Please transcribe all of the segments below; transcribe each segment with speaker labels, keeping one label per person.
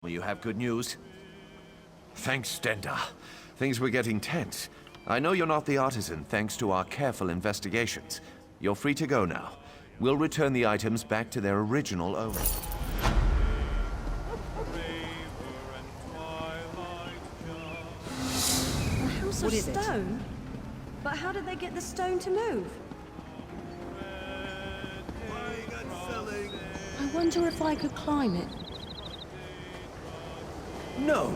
Speaker 1: Well, you have good news. Thanks, Stenda. Things were getting tense. I know you're not the artisan, thanks to our careful investigations. You're free to go now. We'll return the items back to their original owner.
Speaker 2: A house of
Speaker 3: What is it?
Speaker 2: stone? But how did they get the stone to move?
Speaker 3: I wonder if I could climb it.
Speaker 1: No!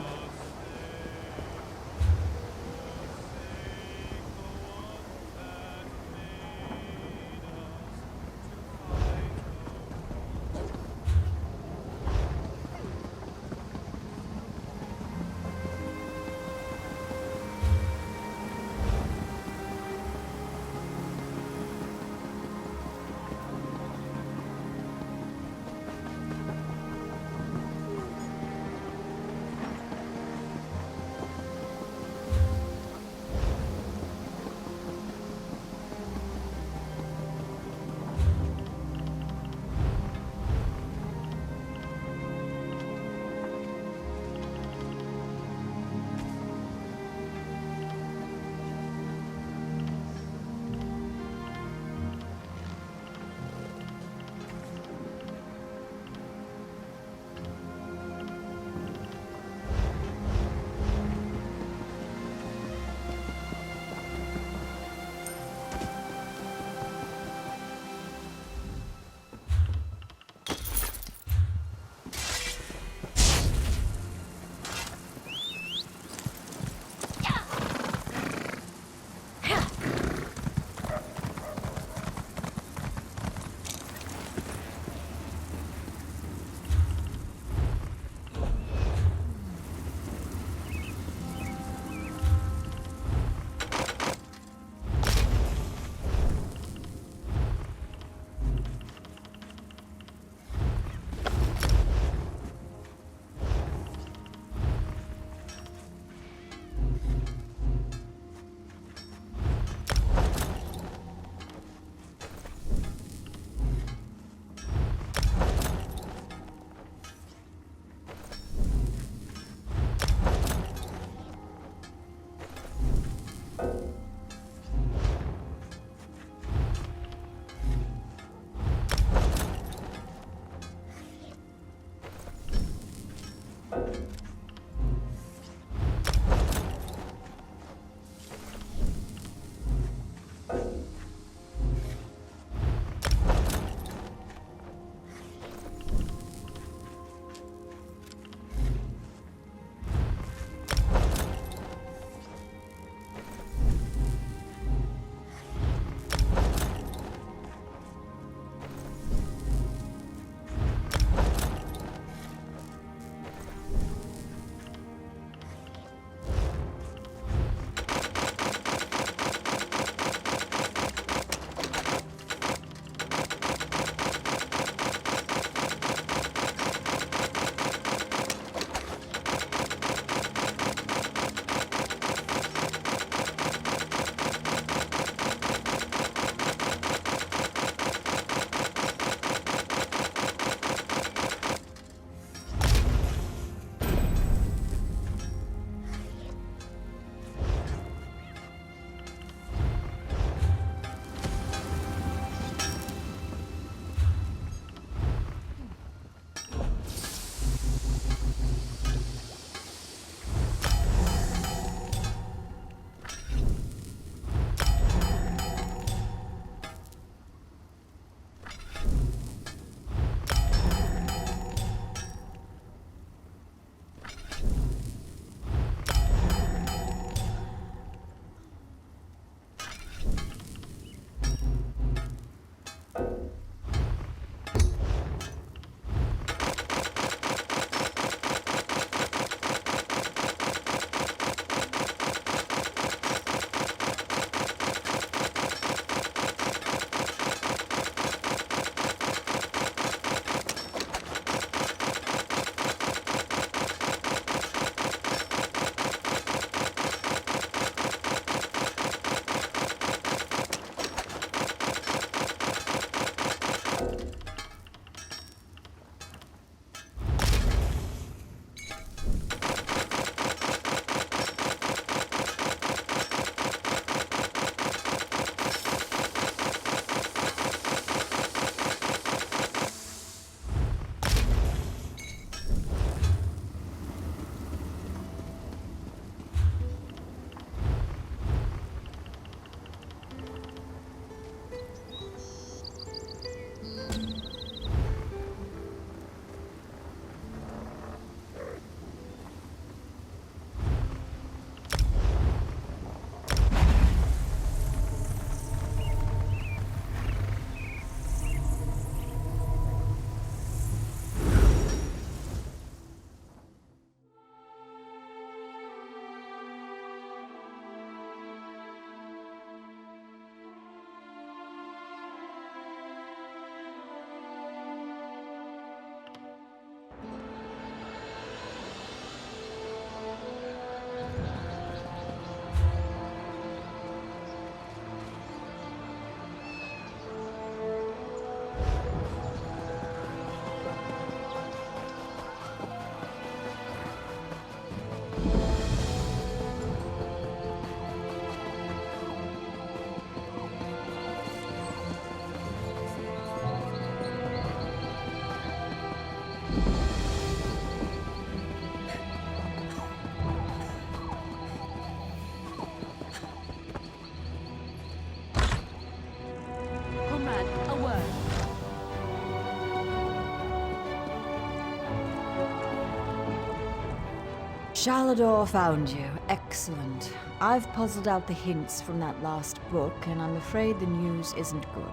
Speaker 4: Shalador found you. Excellent. I've puzzled out the hints from that last book, and I'm afraid the news isn't good.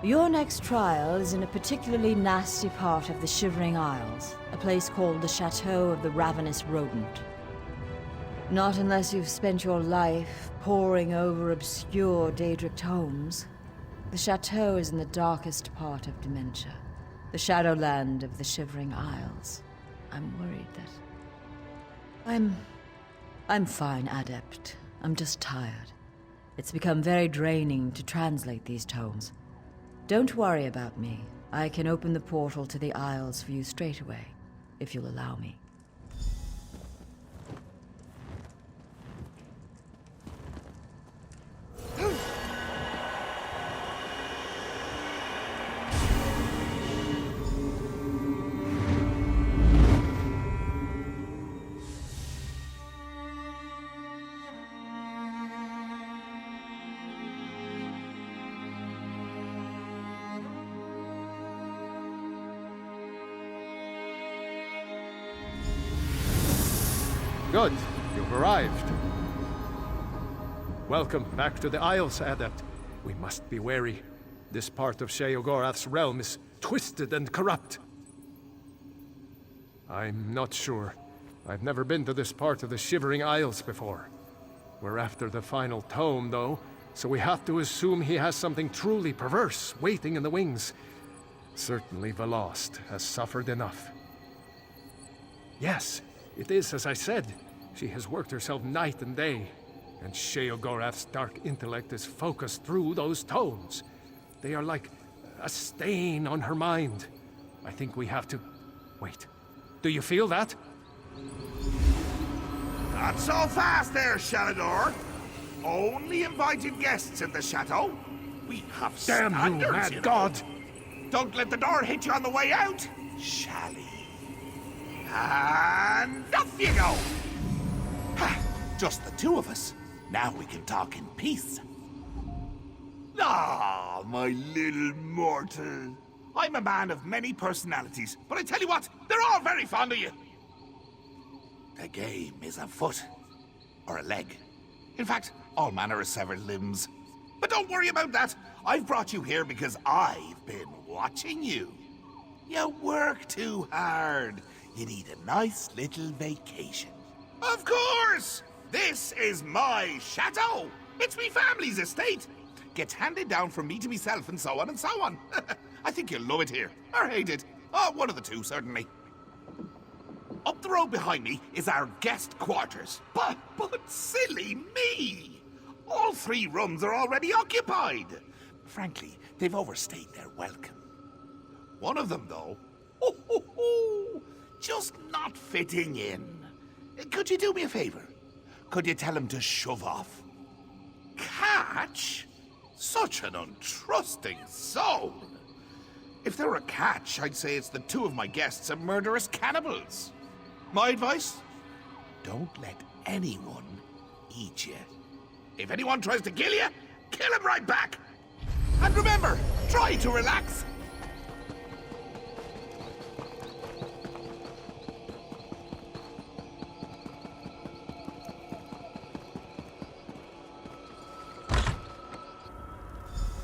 Speaker 4: Your next trial is in a particularly nasty part of the Shivering Isles, a place called the Chateau of the Ravenous Rodent. Not unless you've spent your life poring over obscure Daedric tomes. The chateau is in the darkest part of Dementia, the Shadowland of the Shivering Isles. I'm worried that... I'm fine, Adept. I'm just tired. It's become very draining to translate these tomes. Don't worry about me. I can open the portal to the Isles for you straight away, if you'll allow me.
Speaker 5: Good. You've arrived. Welcome back to the Isles, Adept. We must be wary. This part of Sheogorath's realm is twisted and corrupt. I'm not sure. I've never been to this part of the Shivering Isles before. We're after the final tome, though, so we have to assume he has something truly perverse waiting in the wings. Certainly Velost has suffered enough. Yes, it is as I said. She has worked herself night and day, and Sheogorath's dark intellect is focused through those tomes. They are like a stain on her mind. I think we have to... Wait. Do you feel that?
Speaker 6: Not so fast there, Shalador. Only invited guests in the chateau. We have
Speaker 5: Damn
Speaker 6: standards,
Speaker 5: you, mad
Speaker 6: know.
Speaker 5: god!
Speaker 6: Don't let the door hit you on the way out, Shally. And off you go! Ha, just the two of us. Now we can talk in peace. Ah, my little mortal. I'm a man of many personalities, but I tell you what, they're all very fond of you. The game is a foot. Or a leg. In fact, all manner of severed limbs. But don't worry about that. I've brought you here because I've been watching you. You work too hard. You need a nice little vacation. Of course! This is my chateau. It's me family's estate. Gets handed down from me to myself and so on and so on. I think you'll love it here. Or hate it. Oh, one of the two, certainly. Up the road behind me is our guest quarters. But silly me! All 3 rooms are already occupied. Frankly, they've overstayed their welcome. One of them, though, just not fitting in. Could you do me a favor? Could you tell him to shove off? Catch? Such an untrusting soul. If there were a catch, I'd say it's the 2 of my guests are murderous cannibals. My advice? Don't let anyone eat you. If anyone tries to kill you, kill him right back. And remember, try to relax.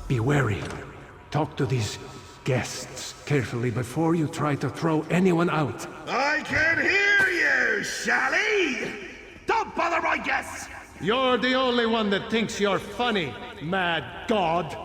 Speaker 5: Be wary. Talk to these guests carefully before you try to throw anyone out.
Speaker 6: I can hear you, Shally! Don't bother my guests!
Speaker 5: You're the only one that thinks you're funny, mad god.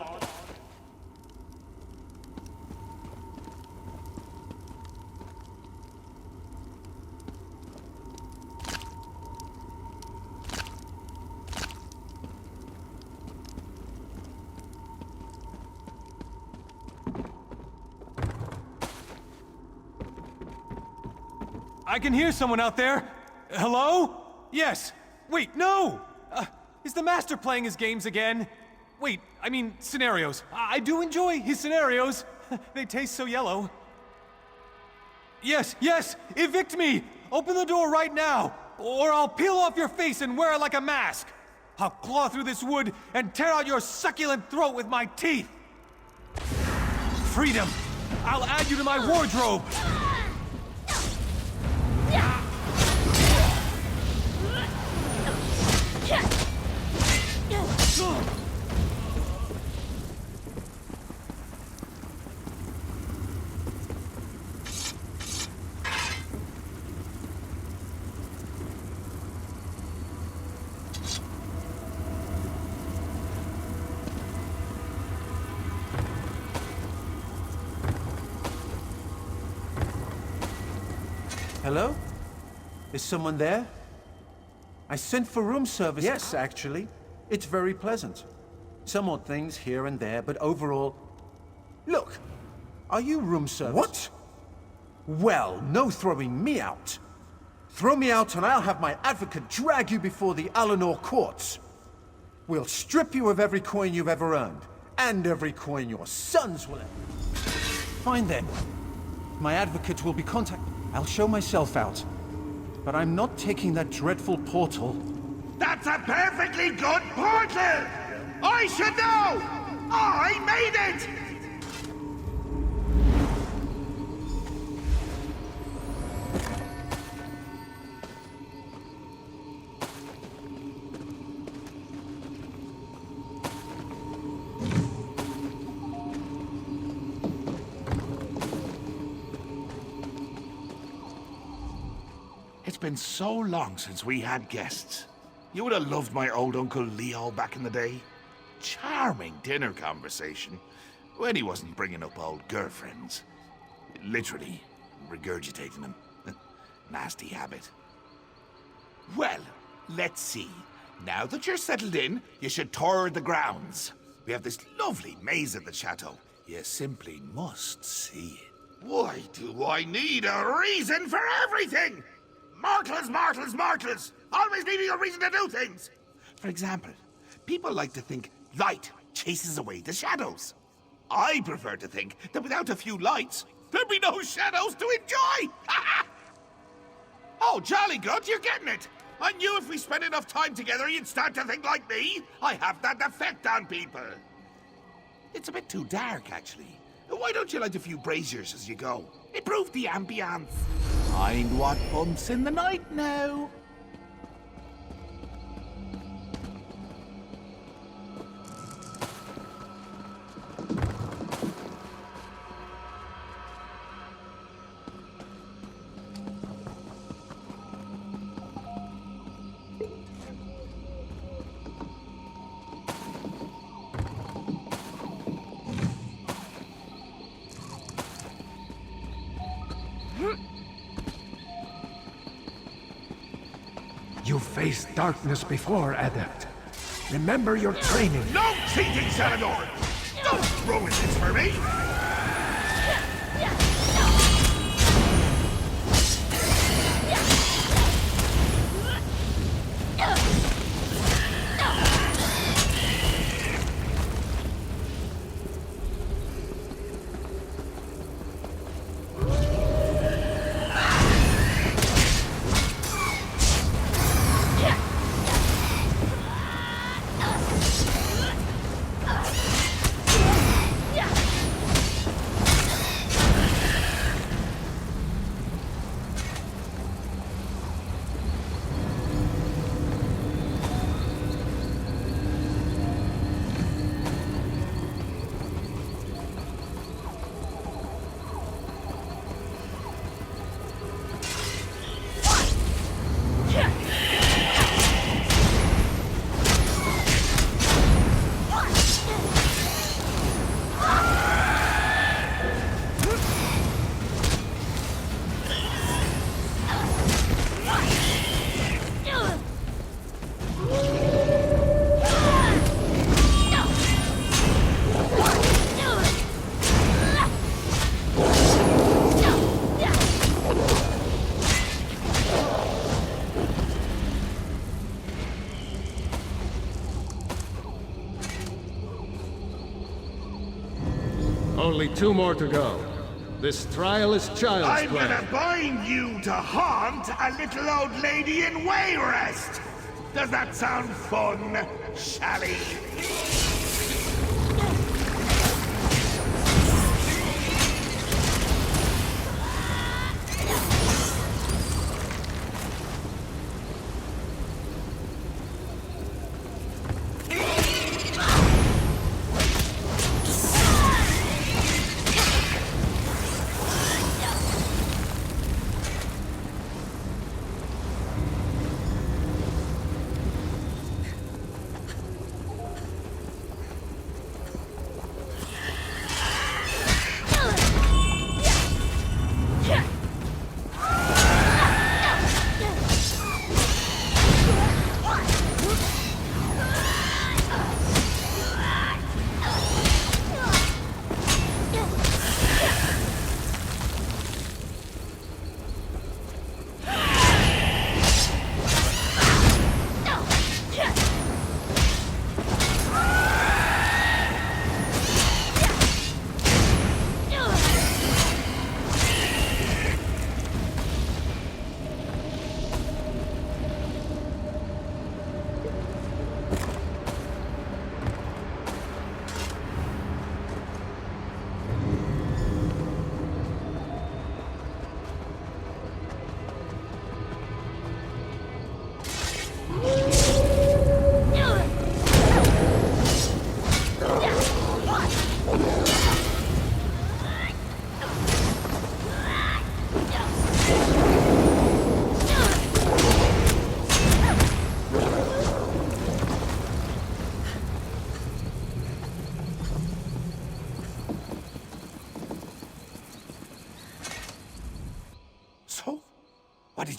Speaker 7: I can hear someone out there. Hello? Yes. Wait, no! Is the Master playing his games again? Wait, I mean scenarios. I do enjoy his scenarios. They taste so yellow. Yes, yes! Evict me! Open the door right now! Or I'll peel off your face and wear it like a mask! I'll claw through this wood and tear out your succulent throat with my teeth! Freedom! I'll add you to my wardrobe!
Speaker 8: Hello? Is someone there? I sent for room service. Yes, actually. It's very pleasant. Some odd things here and there, but overall... Look, are you room service? What? Well, no throwing me out. Throw me out and I'll have my advocate drag you before the Alinor courts. We'll strip you of every coin you've ever earned, and every coin your sons will ever... Fine then. My advocate will be contacted. I'll show myself out. But I'm not taking that dreadful portal.
Speaker 6: That's a perfectly good portal! I should know! I made it! It's been so long since we had guests. You would have loved my old Uncle Leo back in the day. Charming dinner conversation. When he wasn't bringing up old girlfriends. Literally regurgitating them. Nasty habit. Well, let's see. Now that you're settled in, you should tour the grounds. We have this lovely maze at the chateau. You simply must see it. Why do I need a reason for everything? Mortals, mortals, mortals! Always needing a reason to do things! For example, people like to think light chases away the shadows. I prefer to think that without a few lights, there'd be no shadows to enjoy! Oh, jolly good, you're getting it! I knew if we spent enough time together, you'd start to think like me. I have that effect on people. It's a bit too dark, actually. Why don't you light a few braziers as you go? Improve the ambience. Mind what bumps in the night now.
Speaker 5: You faced darkness before, Adept. Remember your training.
Speaker 6: No cheating, Salvador! Don't ruin this for me!
Speaker 5: Only 2 more to go. This trial is child's
Speaker 6: I'm
Speaker 5: play.
Speaker 6: gonna bind you to haunt a little old lady in Wayrest! Does that sound fun, Shally?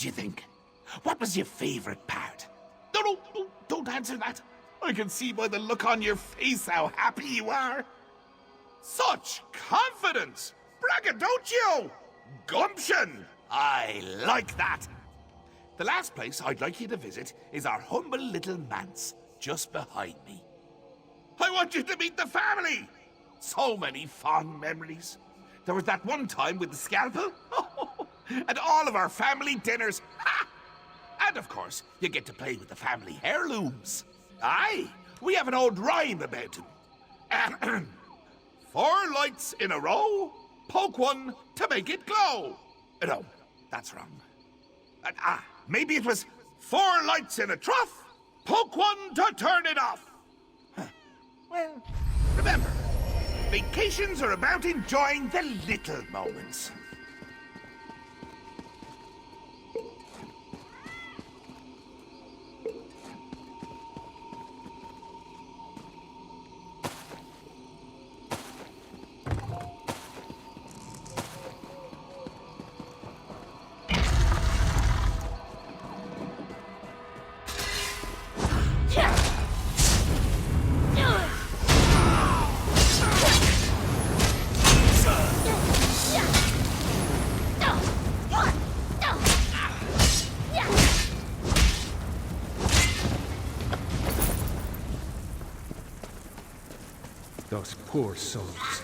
Speaker 6: did you think? What was your favorite part? No, don't answer that. I can see by the look on your face how happy you are. Such confidence! Braggadocio! Gumption! I like that. The last place I'd like you to visit is our humble little manse, just behind me. I want you to meet the family! So many fond memories. There was that one time with the scalpel, and all of our family dinners. Ha! And of course, you get to play with the family heirlooms. Aye, we have an old rhyme about them. 4 lights in a row, poke one to make it glow. No, that's wrong. Maybe it was 4 lights in a trough, poke one to turn it off. Huh. Well, remember, vacations are about enjoying the little moments.
Speaker 5: Those poor souls.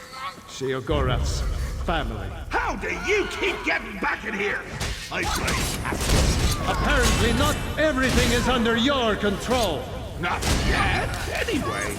Speaker 5: Sheogorath's family.
Speaker 6: How do you keep getting back in here? I blame Captain.
Speaker 5: Apparently not everything is under your control.
Speaker 6: Not yet, anyway.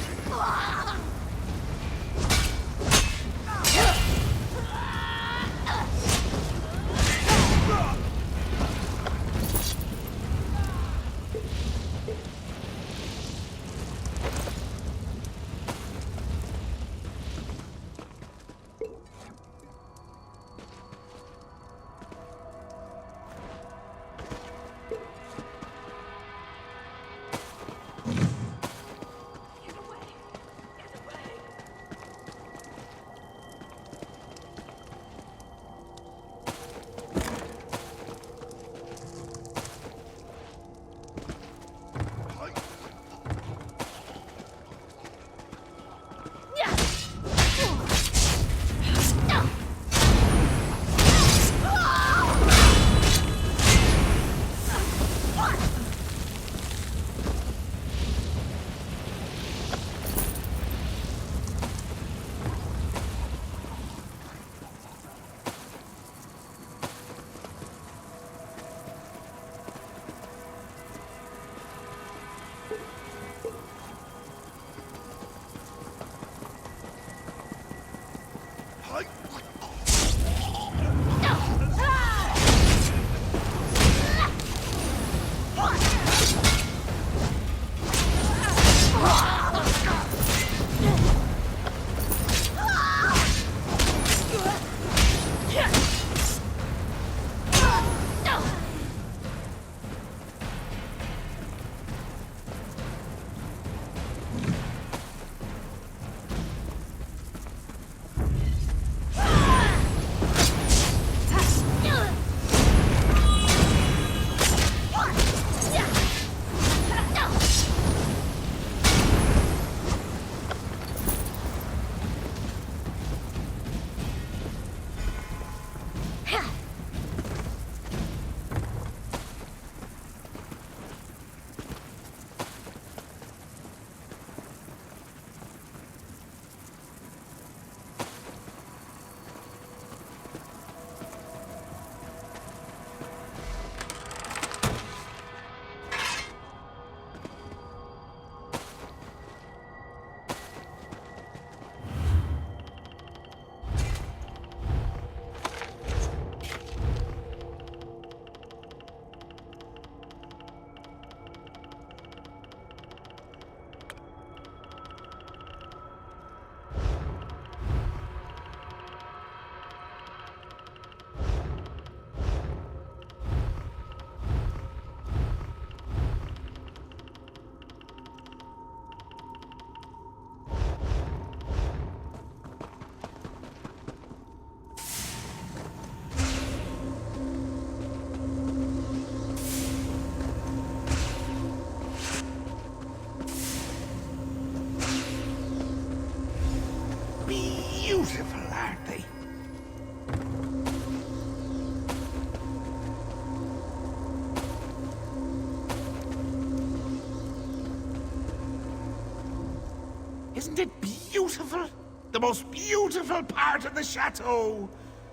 Speaker 6: Isn't it beautiful? The most beautiful part of the chateau.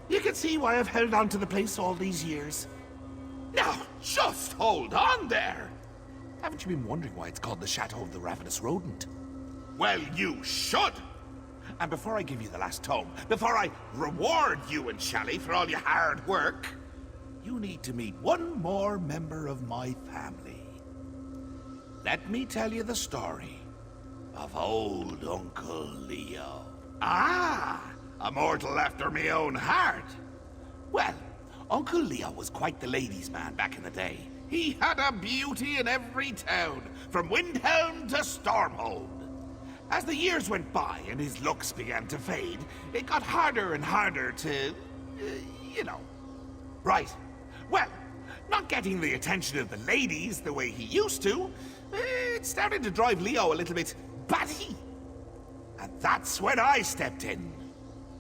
Speaker 6: You can see why I've held on to the place all these years. Now, just hold on there. Haven't you been wondering why it's called the Chateau of the Ravenous Rodent? Well, you should. And before I give you the last tome, before I reward you and Shally for all your hard work, you need to meet one more member of my family. Let me tell you the story of old Uncle Leo. Ah, a mortal after me own heart. Well, Uncle Leo was quite the ladies' man back in the day. He had a beauty in every town, from Windhelm to Stormhold. As the years went by and his looks began to fade, it got harder and harder to, you know. Right. Well, not getting the attention of the ladies the way he used to, it started to drive Leo a little bit batty. And that's when I stepped in.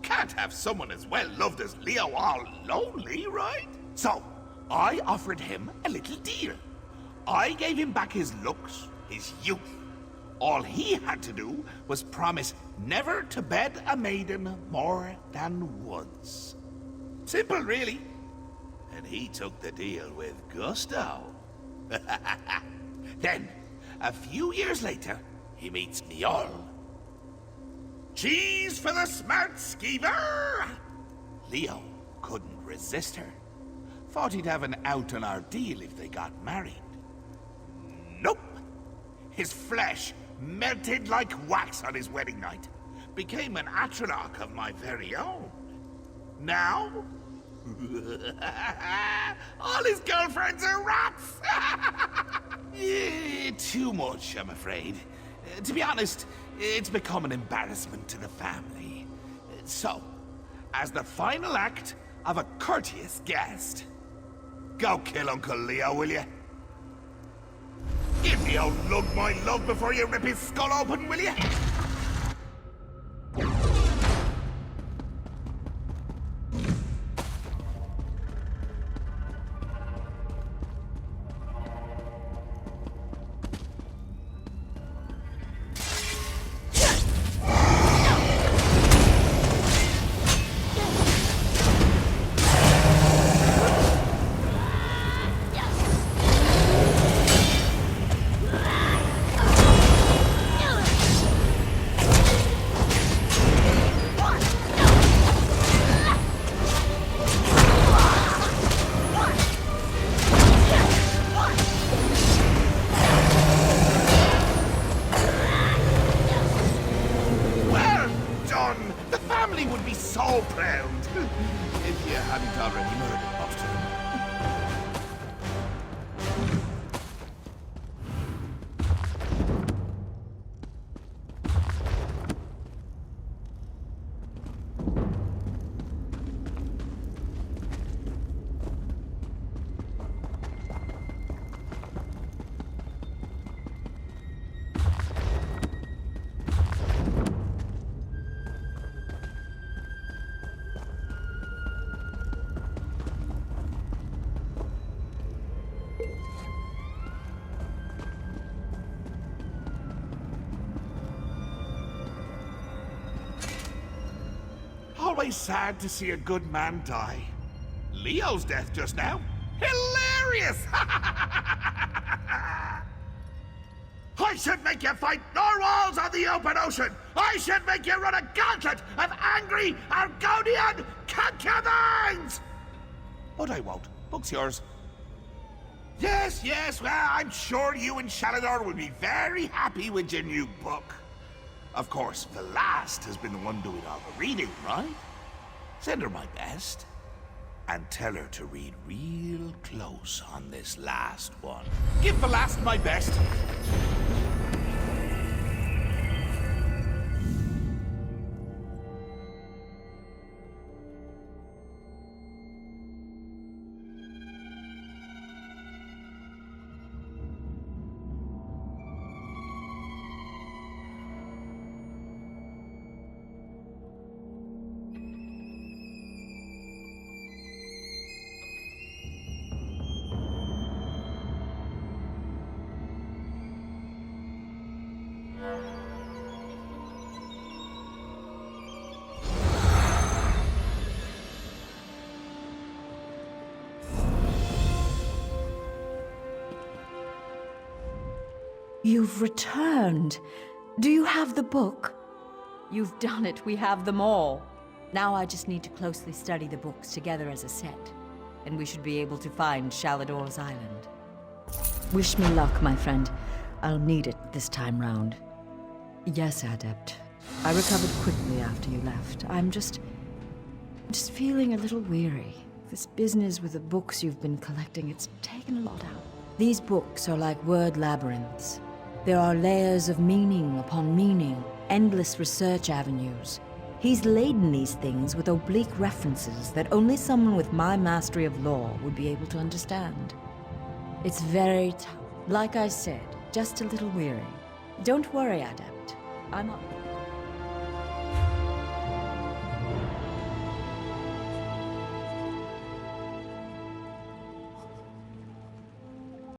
Speaker 6: Can't have someone as well loved as Leo all lonely, right? So, I offered him a little deal. I gave him back his looks, his youth. All he had to do was promise never to bed a maiden more than once. Simple, really. And he took the deal with gusto. Then, a few years later, he meets Niall. Cheese for the smart skeever! Leo couldn't resist her. Thought he'd have an out on our deal if they got married. Nope. His flesh melted like wax on his wedding night. Became an atronach of my very own. Now, all his girlfriends are rats! Too much, I'm afraid. To be honest, it's become an embarrassment to the family. So, as the final act of a courteous guest, go kill Uncle Leo, will you? Give the old lug my love before you rip his skull open, will you? So proud. If you hadn't already murdered most of them. Always sad to see a good man die. Leo's death just now? Hilarious! I should make you fight narwhals on the open ocean! I should make you run a gauntlet of angry Argonian concubines! But I won't. Book's yours. Yes, well, I'm sure you and Shalador will be very happy with your new book. Of course, the last has been the one doing all the reading, right? Send her my best. And tell her to read real close on this last one. Give the last my best.
Speaker 4: You've returned. Do you have the book? You've done it. We have them all. Now I just need to closely study the books together as a set, and we should be able to find Shalador's island. Wish me luck, my friend. I'll need it this time round. Yes, Adept. I recovered quickly after you left. I'm just feeling a little weary. This business with the books you've been collecting, it's taken a lot out. These books are like word labyrinths. There are layers of meaning upon meaning, endless research avenues. He's laden these things with oblique references that only someone with my mastery of law would be able to understand. It's very tough. Like I said, just a little weary. Don't worry, Adept. I'm up.